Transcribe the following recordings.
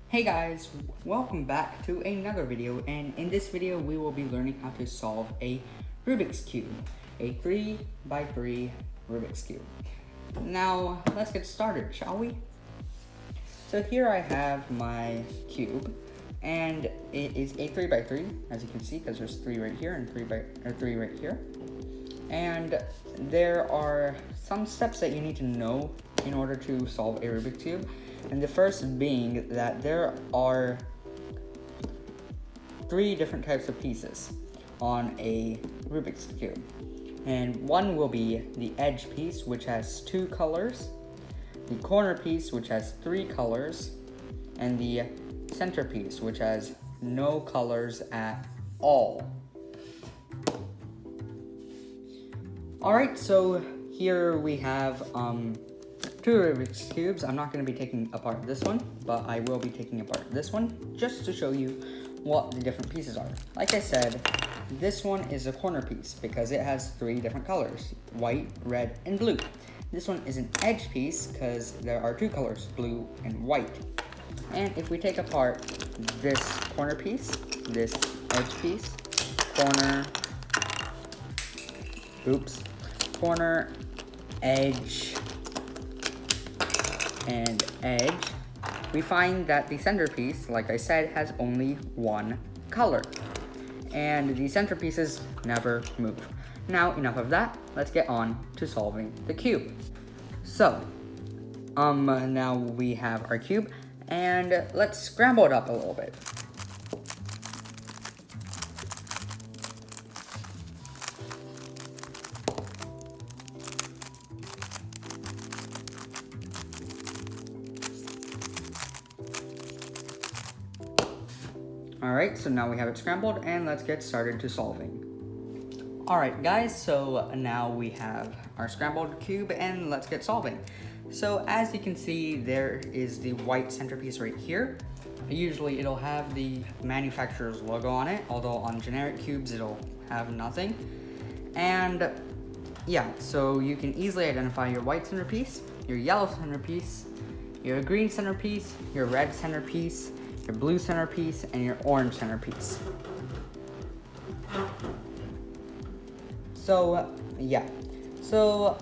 Hey guys, welcome back to another video, and in this video we will be learning how to solve a Rubik's Cube, a 3x3 Rubik's Cube. Now let's get started, shall we? So here I have my cube, and it is a 3x3, as you can see, because there's 3 right here and 3 right here. And there are some steps that you need to know in order to solve a Rubik's Cube. And the first being that there are 3 different types of pieces on a Rubik's Cube. And one will be the edge piece, which has 2 colors, the corner piece, which has 3 colors, and the centerpiece, which has no colors at all. Alright, so here we have 2 Rubik's Cubes. I'm not going to be taking apart this one, but I will be taking apart this one just to show you what the different pieces are. Like I said, this one is a corner piece because it has 3 different colors, white, red, and blue. This one is an edge piece because there are 2 colors, blue and white. And if we take apart this corner piece, this edge piece, corner, edge, and edge, we find that the centerpiece, like I said, has only 1 color. And the centerpieces never move. Now, enough of that, let's get on to solving the cube. So, now we have our cube, and let's scramble it up a little bit. Alright, so now we have it scrambled, and let's get started to solving. Alright guys, so now we have our scrambled cube, and let's get solving. So as you can see, there is the white centerpiece right here. Usually it'll have the manufacturer's logo on it, although on generic cubes it'll have nothing. And yeah, so you can easily identify your white centerpiece, your yellow centerpiece, your green centerpiece, your red centerpiece, your blue centerpiece, and your orange centerpiece. So yeah, so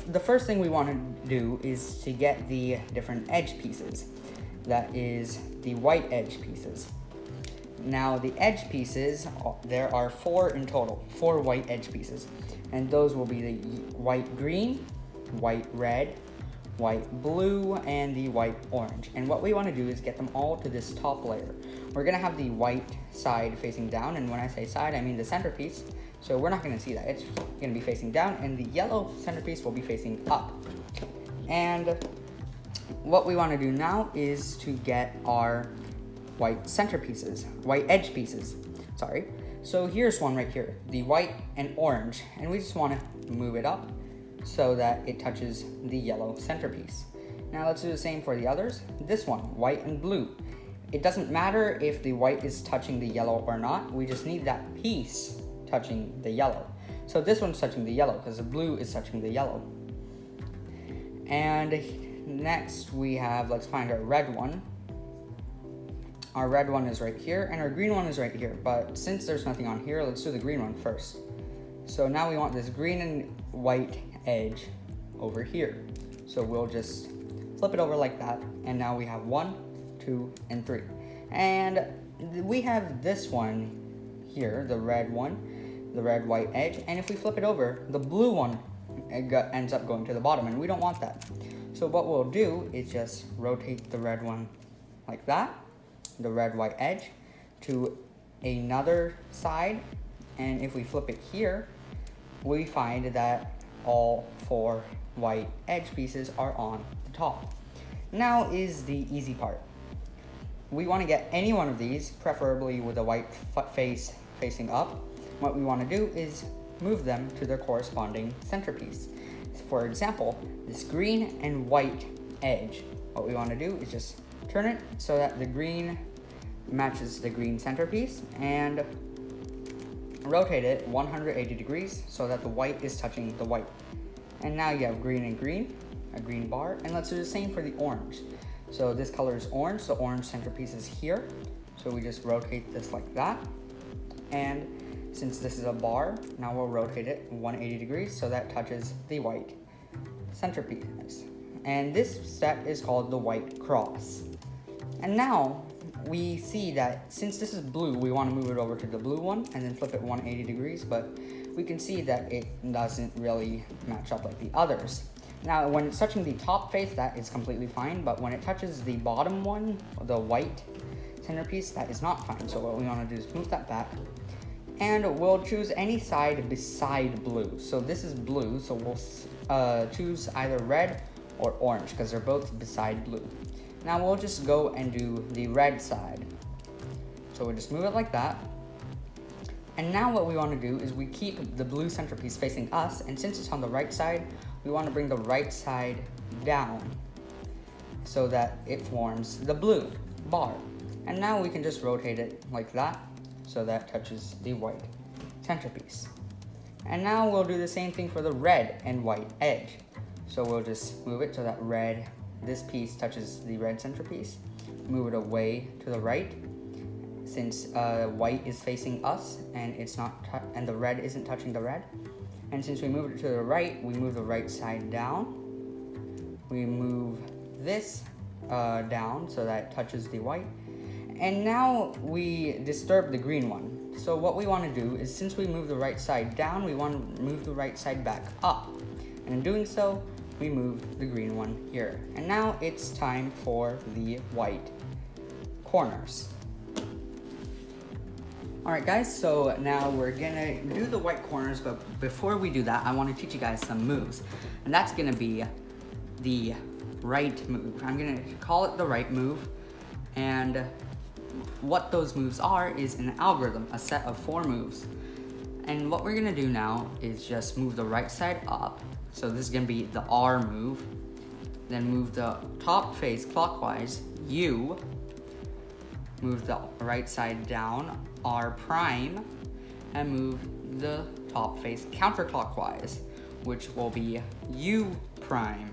the first thing we want to do is to get the different edge pieces. That is the white edge pieces. Now the edge pieces, there are 4 in total, 4 white edge pieces, and those will be the white green, white red, white blue, and the white orange. And what we want to do is get them all to this top layer. We're going to have the white side facing down, and when I say side, I mean the centerpiece. So we're not going to see that. It's going to be facing down, and the yellow centerpiece will be facing up. And what we want to do now is to get our white edge pieces. So here's one right here, the white and orange, and we just want to move it up so that it touches the yellow centerpiece. Now let's do the same for the others. This one, white and blue. It doesn't matter if the white is touching the yellow or not, we just need that piece touching the yellow. So this one's touching the yellow because the blue is touching the yellow. And next we have, let's find our red one. Our red one is right here, and our green one is right here. But since there's nothing on here, let's do the green one first. So now we want this green and white edge over here. So we'll just flip it over like that, and now we have 1, 2, and 3. And we have this one here, the red one, the red white edge, and if we flip it over, the blue one ends up going to the bottom, and we don't want that. So what we'll do is just rotate the red one like that, the red white edge, to another side, and if we flip it here, we find that all 4 white edge pieces are on the top. Now is the easy part. We want to get any one of these, preferably with a white face facing up. What we want to do is move them to their corresponding centerpiece. For example, this green and white edge, what we want to do is just turn it so that the green matches the green centerpiece, and rotate it 180 degrees so that the white is touching the white. And now you have green and green, a green bar, and let's do the same for the orange. So this color is orange, so orange centerpiece is here. So we just rotate this like that. And since this is a bar, now we'll rotate it 180 degrees so that touches the white centerpiece. And this step is called the white cross. And now we see that since this is blue, we want to move it over to the blue one and then flip it 180 degrees, but we can see that it doesn't really match up like the others. Now, when it's touching the top face, that is completely fine, but when it touches the bottom one, the white centerpiece, that is not fine. So what we want to do is move that back, and we'll choose any side beside blue. So this is blue, so we'll choose either red or orange because they're both beside blue. Now we'll just go and do the red side. So we'll just move it like that. And now what we want to do is we keep the blue centerpiece facing us, and since it's on the right side, we want to bring the right side down so that it forms the blue bar. And now we can just rotate it like that so that touches the white centerpiece. And now we'll do the same thing for the red and white edge. So we'll just move it so that this piece touches the red centerpiece, move it away to the right, since white is facing us and and the red isn't touching the red. And since we moved it to the right, we move the right side down. We move this down so that it touches the white. And now we disturb the green one. So what we want to do is, since we move the right side down, we want to move the right side back up. And in doing so, we move the green one here. And now it's time for the white corners. Alright guys, so now we're gonna do the white corners, but before we do that, I want to teach you guys some moves. And that's gonna be the right move. I'm gonna call it the right move. And what those moves are is an algorithm, a set of 4 moves. And what we're gonna do now is just move the right side up. So this is gonna be the R move. Then move the top face clockwise, U. Move the right side down, R prime. And move the top face counterclockwise, which will be U prime.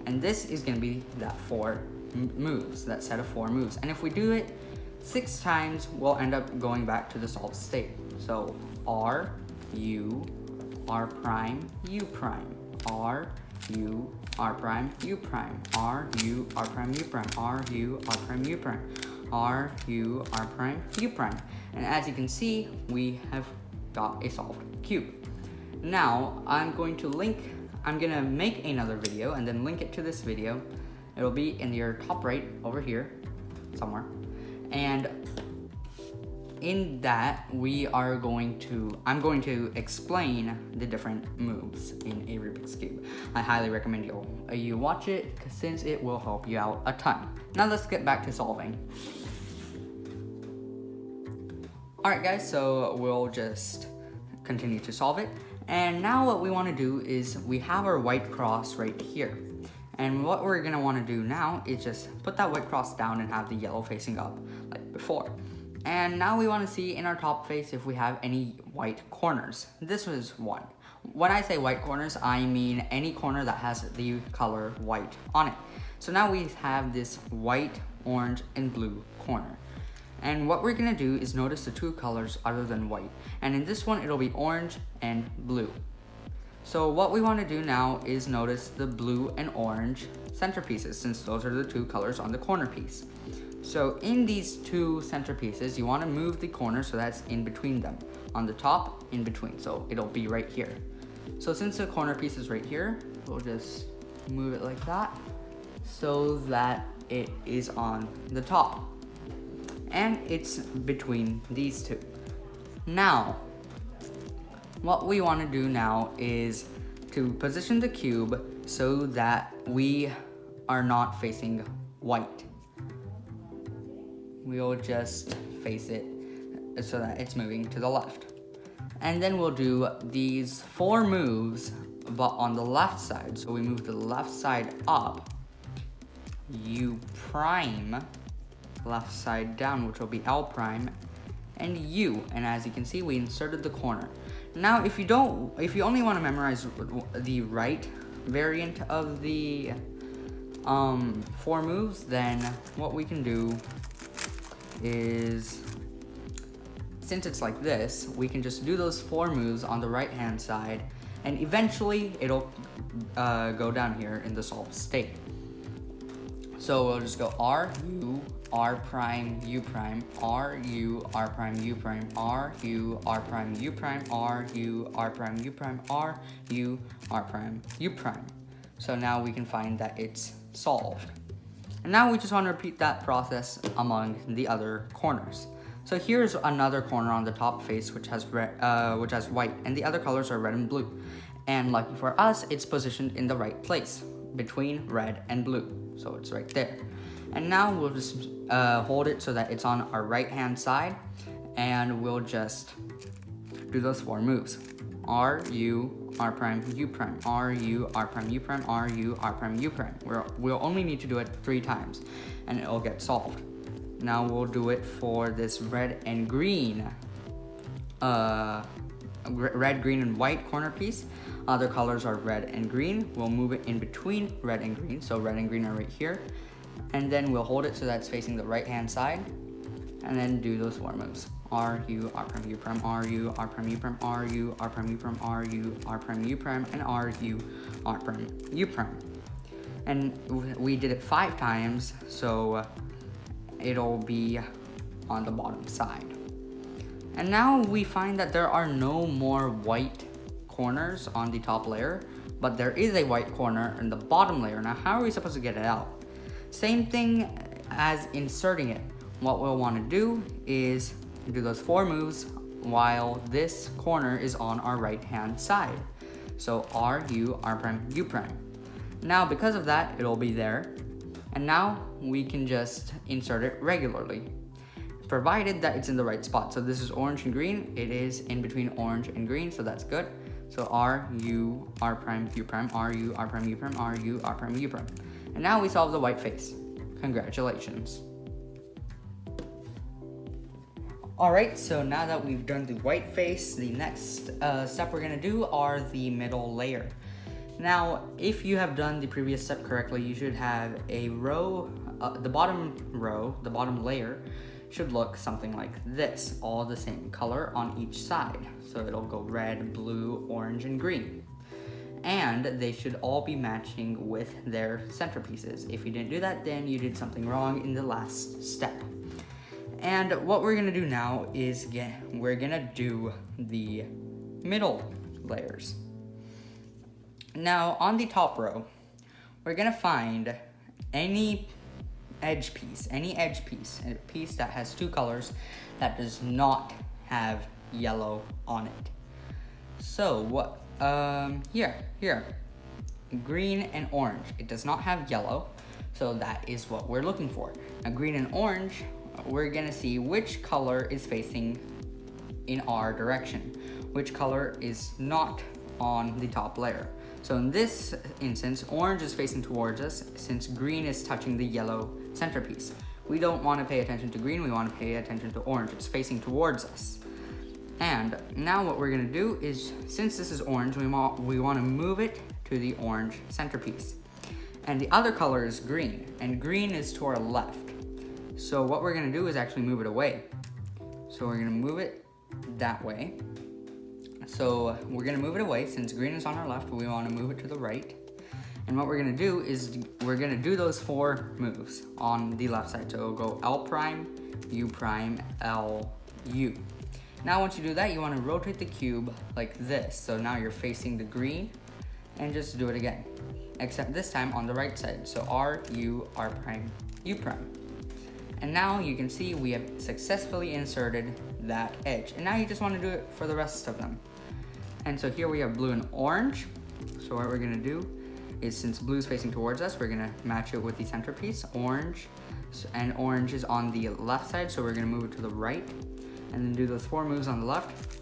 And this is gonna be that 4 moves, that set of 4 moves. And if we do it 6 times, we'll end up going back to the solved state. So R, U, R prime, U prime, R, U, R prime, U prime, R, U, R prime, U prime, R, U, R prime, U prime, R, U, R prime, U prime. And as you can see, we have got a solved cube. Now, I'm gonna make another video and then link it to this video. It'll be in your top right over here somewhere. And in that, I'm going to explain the different moves in a Rubik's Cube. I highly recommend you watch it since it will help you out a ton. Now let's get back to solving. Alright guys, so we'll just continue to solve it. And now what we want to do is we have our white cross right here. And what we're going to want to do now is just put that white cross down and have the yellow facing up like before. And now we want to see in our top face if we have any white corners. This was one. When I say white corners, I mean any corner that has the color white on it. So now we have this white, orange, and blue corner. And what we're going to do is notice the 2 colors other than white. And in this one, it'll be orange and blue. So what we want to do now is notice the blue and orange centerpieces, since those are the 2 colors on the corner piece. So in these 2 centerpieces, you want to move the corner so that's in between them. On the top, in between, so it'll be right here. So since the corner piece is right here, we'll just move it like that so that it is on the top. And it's between these 2. Now, what we want to do now is to position the cube so that we are not facing white. We'll just face it so that it's moving to the left. And then we'll do these 4 moves, but on the left side. So we move the left side up, U prime, left side down, which will be L prime, and U. And as you can see, we inserted the corner. Now, if you only want to memorize the right variant of the 4 moves, then what we can do is, since it's like this, we can just do those 4 moves on the right hand side, and eventually it'll go down here in the solved state. So we'll just go R, U, R prime, U prime, R, U, R prime, U prime, R, U, R prime, U prime, R, U, R prime, U prime, R, U, R prime, U prime. So now we can find that it's solved. And now we just want to repeat that process among the other corners. So here's another corner on the top face which has white, and the other colors are red and blue. And lucky for us, it's positioned in the right place between red and blue. So it's right there. And now we'll just hold it so that it's on our right hand side, and we'll just do those 4 moves. R, U, R prime, U prime, R, U, R prime, U prime, R, U, R prime, U prime. We'll only need to do it 3 times, and it'll get solved. Now we'll do it for this red and green, red, green, and white corner piece. Other colors are red and green. We'll move it in between red and green, so red and green are right here. And then we'll hold it so that's facing the right hand side, and then do those 4 moves. R, U, R prime, U prime, R, U, R prime, U prime, R, U, R prime, U prime, R, U, R prime, U prime, and R, U, R prime, U prime. And we did it 5 times, so it'll be on the bottom side. And now we find that there are no more white corners on the top layer, but there is a white corner in the bottom layer. Now how are we supposed to get it out? Same thing as inserting it. What we'll want to do is do those 4 moves while this corner is on our right hand side. So R, U, R prime, U prime. Now because of that, it'll be there. And now we can just insert it regularly, provided that it's in the right spot. So this is orange and green. It is in between orange and green, so that's good. So R, U, R prime, U prime, R, U, R prime, U prime, R, U, R prime, U prime. And now we solve the white face. Congratulations. Alright, so now that we've done the white face, the next step we're going to do are the middle layer. Now, if you have done the previous step correctly, you should have a row, the bottom layer should look something like this, all the same color on each side. So it'll go red, blue, orange, and green. And they should all be matching with their centerpieces. If you didn't do that, then you did something wrong in the last step. And what we're gonna do now is we're gonna do the middle layers. Now on the top row, we're gonna find any edge piece, a piece that has 2 colors that does not have yellow on it. So what, here, green and orange. It does not have yellow, so that is what we're looking for. Now green and orange, we're gonna see which color is facing in our direction, which color is not on the top layer. So in this instance, orange is facing towards us since green is touching the yellow centerpiece. We don't want to pay attention to green, we want to pay attention to orange. It's facing towards us. And now what we're gonna do is, since this is orange, we want to move it to the orange centerpiece. And the other color is green, and green is to our left. So what we're gonna do is actually move it away. So we're gonna move it that way. So we're gonna move it away. Since green is on our left, we wanna move it to the right. And what we're gonna do is we're gonna do those 4 moves on the left side. So it'll go L prime, U prime, L, U. Now once you do that, you wanna rotate the cube like this. So now you're facing the green, and just do it again. Except this time on the right side. So R, U, R prime, U prime. And now you can see we have successfully inserted that edge. And now you just want to do it for the rest of them. And so here we have blue and orange. So what we're going to do is, since blue is facing towards us, we're going to match it with the centerpiece, orange. And orange is on the left side, so we're going to move it to the right. And then do those 4 moves on the left.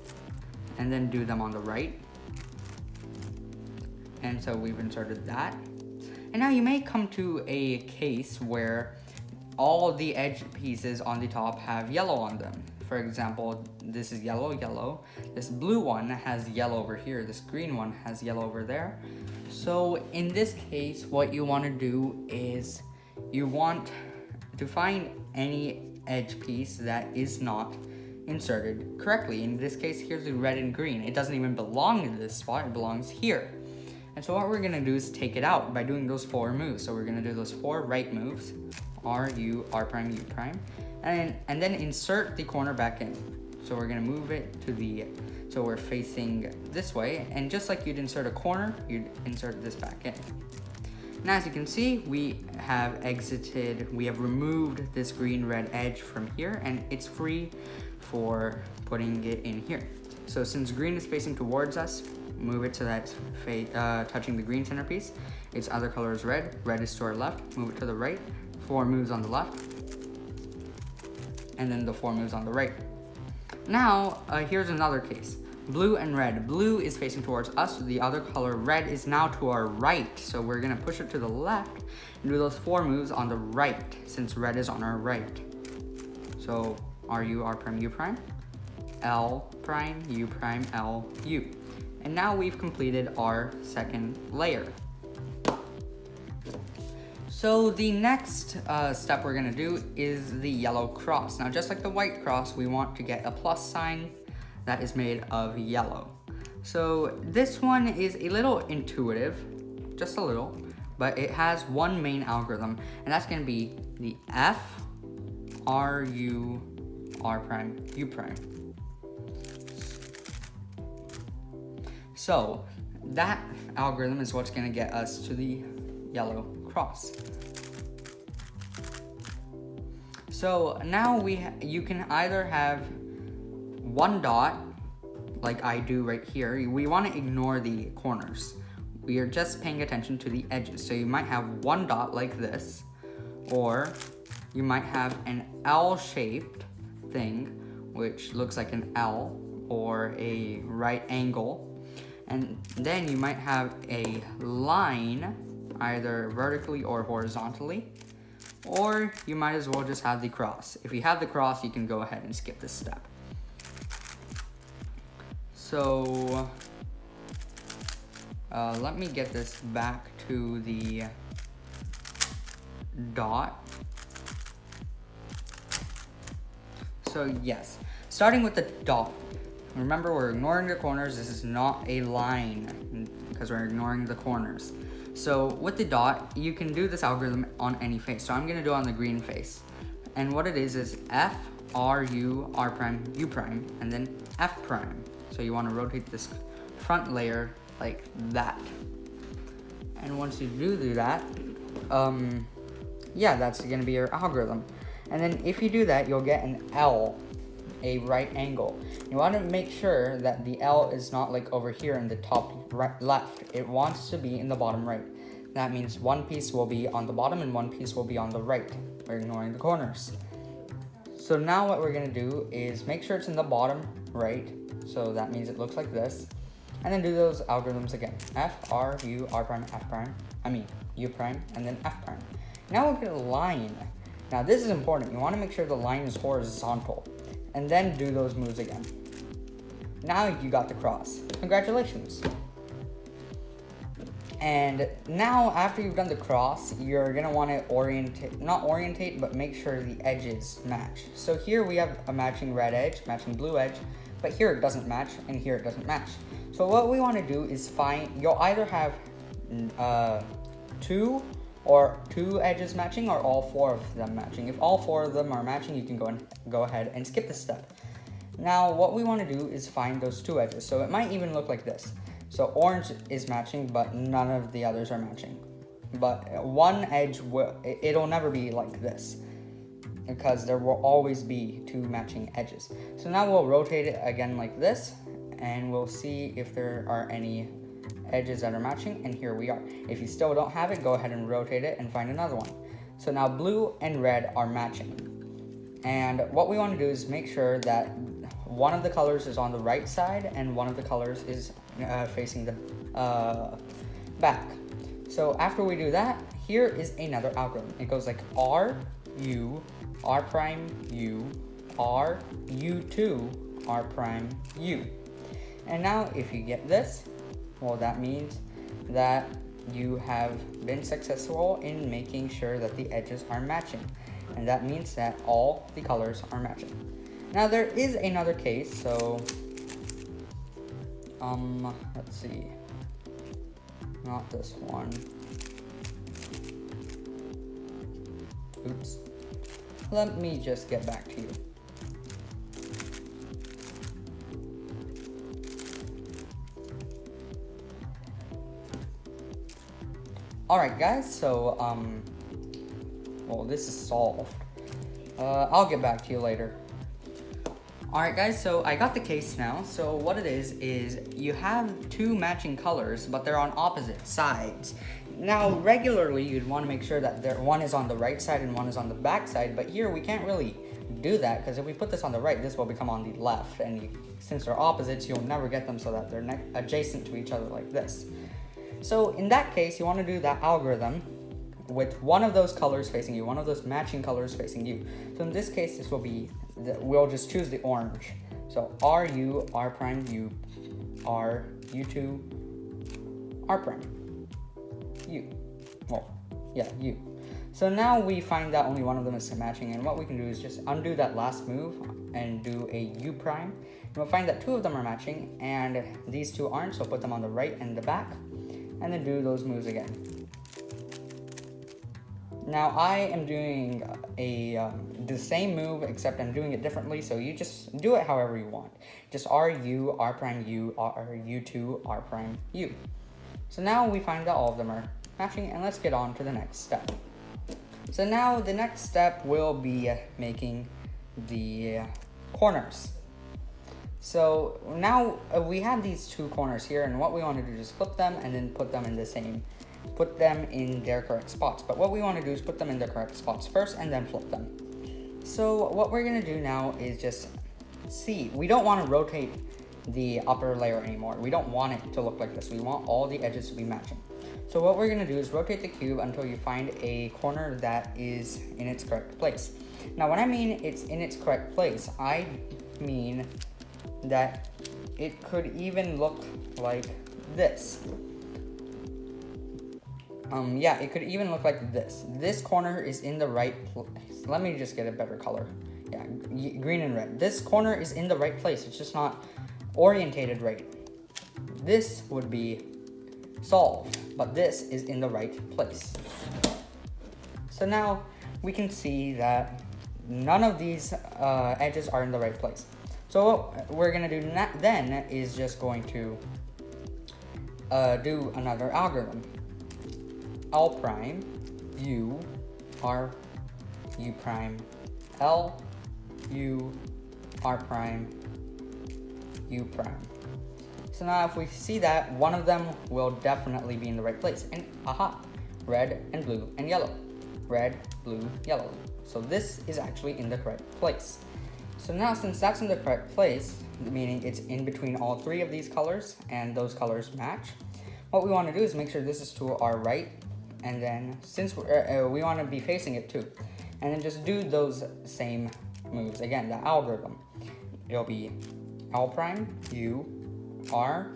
And then do them on the right. And so we've inserted that. And now you may come to a case where all the edge pieces on the top have yellow on them. for example, this is yellow, yellow. This blue one has yellow over here. This green one has yellow over there. So in this case, what you want to do is you want to find any edge piece that is not inserted correctly. In this case, here's the red and green. It doesn't even belong in this spot, it belongs here. And so what we're gonna do is take it out by doing those 4 moves. So we're gonna do those 4 right moves, R, U, R prime, U prime, and then insert the corner back in. So we're gonna move it to so we're facing this way, and just like you'd insert a corner, you'd insert this back in. Now as you can see, we have removed this green-red edge from here, and it's free for putting it in here. So since green is facing towards us, move it so that it's touching the green centerpiece. Its other color is red. Red is to our left. Move it to the right. 4 moves on the left. And then the 4 moves on the right. Now, here's another case. Blue and red. Blue is facing towards us. The other color, red, is now to our right. So we're gonna push it to the left and do those 4 moves on the right, since red is on our right. So R, U, R prime, U prime, L prime, U prime, L, U. And now we've completed our second layer. So the next step we're gonna do is the yellow cross. Now just like the white cross, we want to get a plus sign that is made of yellow. So this one is a little intuitive, just a little, but it has one main algorithm, and that's gonna be the F, R, U, R prime, U prime. So that algorithm is what's gonna get us to the yellow cross. So now you can either have one dot, like I do right here. We want to ignore the corners. We are just paying attention to the edges. So you might have one dot like this, or you might have an L-shaped thing, which looks like an L or a right angle. And then you might have a line, either vertically or horizontally, or you might as well just have the cross. If you have the cross, you can go ahead and skip this step. So let me get this back to the dot. So yes, starting with the dot. Remember, we're ignoring the corners. This is not a line because we're ignoring the corners. So with the dot, you can do this algorithm on any face. So I'm gonna do it on the green face. And what it is F, R, U, R prime, U prime, and then F prime. So you wanna rotate this front layer like that. And once you do that, yeah, that's gonna be your algorithm. And then if you do that, you'll get an L, a right angle. You want to make sure that the L is not like over here in the top right, left. It wants to be in the bottom right. That means one piece will be on the bottom and one piece will be on the right. We're ignoring the corners. So now what we're going to do is make sure it's in the bottom right. So that means it looks like this. And then do those algorithms again. F, R, U, R prime, F prime. U prime, and then F prime. Now look at a line. Now this is important. You want to make sure the line is horizontal. And then do those moves again. Now you got the cross. Congratulations. And now after you've done the cross, you're gonna want to not orientate, but make sure the edges match. So here we have a matching red edge, matching blue edge, but here it doesn't match, and here it doesn't match. So what we want to do is you'll either have two edges matching or all 4 of them matching. If all 4 of them are matching, you can go ahead and skip this step. Now what we want to do is find those 2 edges. So it might even look like this. So orange is matching, but none of the others are matching. But one edge it'll never be like this, because there will always be 2 matching edges. So now we'll rotate it again like this, and we'll see if there are any edges that are matching, and here we are. If you still don't have it, go ahead and rotate it and find another one. So now blue and red are matching. And what we want to do is make sure that one of the colors is on the right side and one of the colors is facing the back. So after we do that, here is another algorithm. It goes like R, U, R prime, U, R, U2, R prime, U. And now if you get this, well, that means that you have been successful in making sure that the edges are matching. And that means that all the colors are matching. Now there is another case, so let's see. Not this one. Oops. Let me just get back to you. Alright guys, so well, this is solved. I'll get back to you later. Alright guys, so I got the case now. So what it is you have two matching colors, but they're on opposite sides. Now regularly you'd want to make sure that one is on the right side and one is on the back side, but here we can't really do that, because if we put this on the right, this will become on the left, and since they're opposites, you'll never get them so that they're adjacent to each other like this. So in that case, you want to do that algorithm with one of those colors facing you, one of those matching colors facing you. So in this case, this will be, we'll just choose the orange. So RU, R prime, U, R, U2, R prime, U. Well, yeah, U. So now we find that only one of them is matching, and what we can do is just undo that last move and do a U prime. And we'll find that two of them are matching and these two aren't, so put them on the right and the back, and then do those moves again. Now I am doing the same move, except I'm doing it differently, so you just do it however you want. Just RU, R prime, U, R, U2, R prime, U. So now we find that all of them are matching, and let's get on to the next step. So now the next step will be making the corners. So now we have these two corners here, and what we want to do is flip them and then put them in their correct spots. But what we want to do is put them in their correct spots first and then flip them. So what we're going to do now is just see, we don't want to rotate the upper layer anymore. We don't want it to look like this. We want all the edges to be matching. So what we're going to do is rotate the cube until you find a corner that is in its correct place. Now when I mean it's in its correct place, I mean that it could even look like this. Yeah, it could even look like this. This corner is in the right place. Let me just get a better color. Yeah, green and red. This corner is in the right place. It's just not orientated right. This would be solved, but this is in the right place. So now we can see that none of these edges are in the right place. So what we're going to do then is just going to do another algorithm. L prime, U, R, U prime, L, U, R prime, U prime. So now if we see that, one of them will definitely be in the right place. And aha, red and blue and yellow. Red, blue, yellow. So this is actually in the correct place. So now since that's in the correct place, meaning it's in between all three of these colors and those colors match, what we want to do is make sure this is to our right, and then since we want to be facing it too, and then just do those same moves again, the algorithm. It'll be L prime, U, R,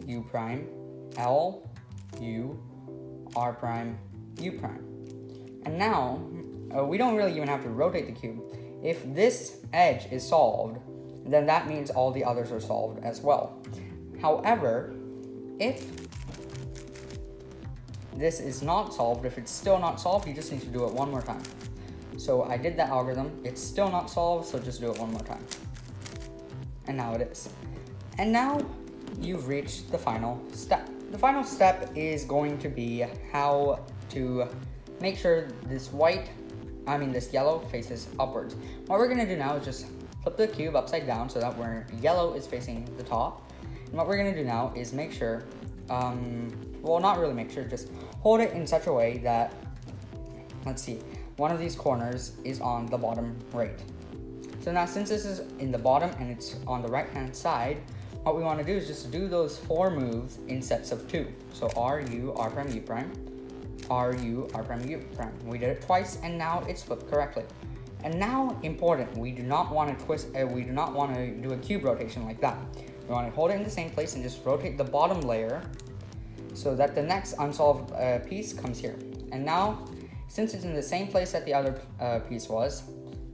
U prime, L, U, R prime, U prime. And now we don't really even have to rotate the cube. If this edge is solved, then that means all the others are solved as well. However, if this is not solved, if it's still not solved, you just need to do it one more time. So I did that algorithm, it's still not solved, so just do it one more time. And now it is. And now you've reached the final step. The final step is going to be how to make sure this yellow faces upwards. What we're gonna do now is just flip the cube upside down so that yellow is facing the top. And what we're gonna do now is make sure, well, not really make sure, just hold it in such a way that, let's see, one of these corners is on the bottom right. So now since this is in the bottom and it's on the right hand side, what we want to do is just do those 4 moves in sets of 2. So R, U, R prime, U prime, R, U, R prime, U prime. We did it twice and now it's flipped correctly. And now, important, we do not want to twist, we do not want to do a cube rotation like that. We want to hold it in the same place and just rotate the bottom layer so that the next unsolved piece comes here. And now, since it's in the same place that the other piece was,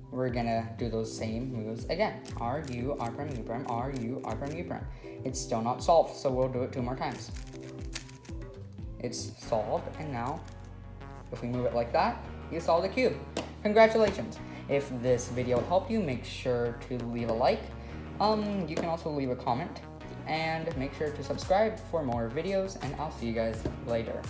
we're gonna do those same moves again. R, U, R prime, U prime, R, U, R prime, U prime. It's still not solved, so we'll do it 2 more times. It's solved, and now, if we move it like that, you solve the cube. Congratulations. If this video helped you, make sure to leave a like. You can also leave a comment, and make sure to subscribe for more videos, and I'll see you guys later.